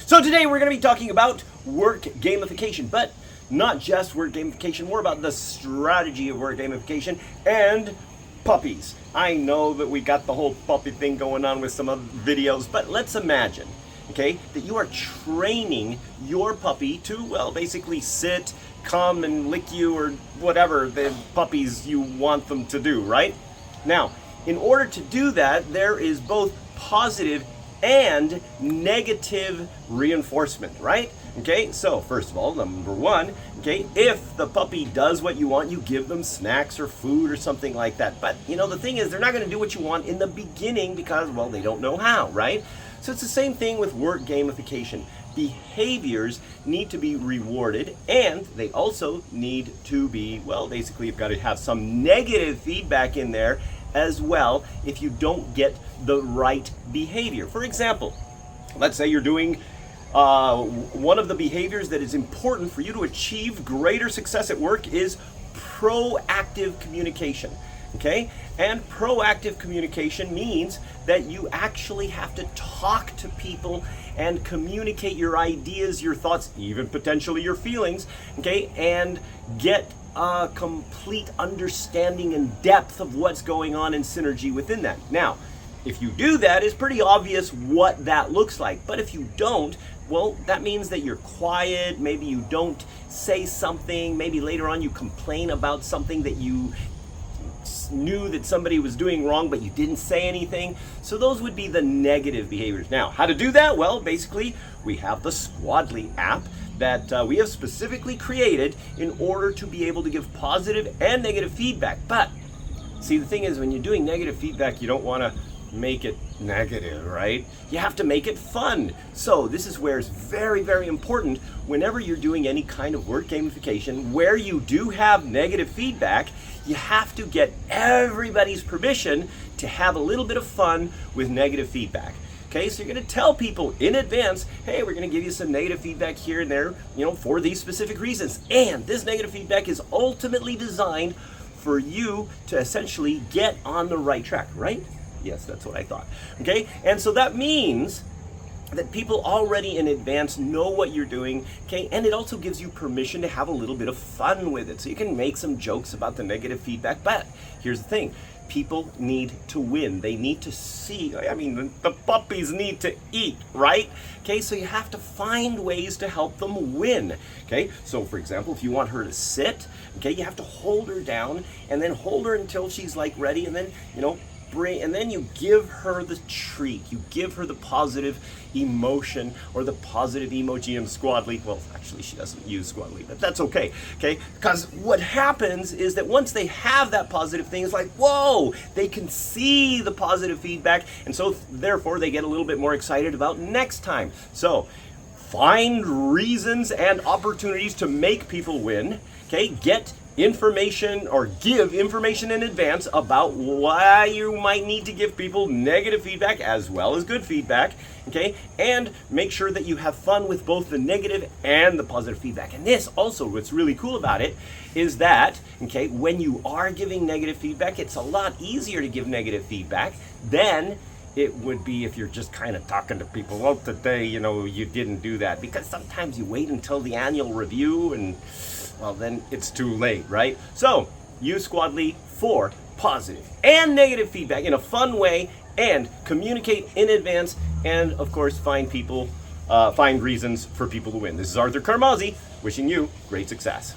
So today we're going to be talking about work gamification, but not just work gamification, more about the strategy of work gamification and puppies. I know that we got the whole puppy thing going on with some other videos, but let's imagine, okay, that you are training your puppy to, well, basically sit, come and lick you or whatever the puppies you want them to do, right? Now, in order to do that, there is both positive and negative reinforcement, right? Okay, so first of all, number one, okay, if the puppy does what you want, you give them snacks or food or something like that. But, you know, the thing is, they're not going to do what you want in the beginning because, well, they don't know how, right? So it's the same thing with work gamification. Behaviors need to be rewarded, and they also need to be, well, basically you've got to have some negative feedback in there as well if you don't get the right behavior. For example, let's say you're doing one of the behaviors that is important for you to achieve greater success at work is proactive communication. Okay? And proactive communication means that you actually have to talk to people and communicate your ideas, your thoughts, even potentially your feelings, okay? And get a complete understanding and depth of what's going on in synergy within that. Now, if you do that, it's pretty obvious what that looks like. But if you don't, well, that means that you're quiet, maybe you don't say something, maybe later on you complain about something that you knew that somebody was doing wrong, but you didn't say anything. So those would be the negative behaviors. Now, how to do that? Well, basically, we have the Squadli app that we have specifically created in order to be able to give positive and negative feedback. But see, the thing is, when you're doing negative feedback, you don't want to make it negative, right? You have to make it fun. So this is where it's very, very important whenever you're doing any kind of work gamification where you do have negative feedback, you have to get everybody's permission to have a little bit of fun with negative feedback. Okay, so you're going to tell people in advance, hey, we're going to give you some negative feedback here and there, you know, for these specific reasons. And this negative feedback is ultimately designed for you to essentially get on the right track, right? Yes, that's what I thought. Okay, and so that means that people already in advance know what you're doing, okay, and it also gives you permission to have a little bit of fun with it. So you can make some jokes about the negative feedback, but here's the thing. People need to win. They need to see, I mean, the puppies need to eat, right? Okay, so you have to find ways to help them win. Okay, so for example, if you want her to sit, okay, you have to hold her down and then hold her until she's like ready, and then, you know, and then you give her the treat. You give her the positive emotion or the positive emoji in Squadli. Well, actually, she doesn't use Squadli, but that's okay. Okay, because what happens is that once they have that positive thing, it's like, whoa, they can see the positive feedback, and so therefore they get a little bit more excited about next time. So find reasons and opportunities to make people win. Okay, get information or give information in advance about why you might need to give people negative feedback as well as good feedback, okay? And make sure that you have fun with both the negative and the positive feedback. And this also, what's really cool about it is that, okay, when you are giving negative feedback, it's a lot easier to give negative feedback than it would be if you're just kind of talking to people. Well, today, you know, you didn't do that, because sometimes you wait until the annual review and, well, then it's too late, right? So use Squadli for positive and negative feedback in a fun way, and communicate in advance, and of course find reasons for people to win. This is Arthur Carmazzi wishing you great success.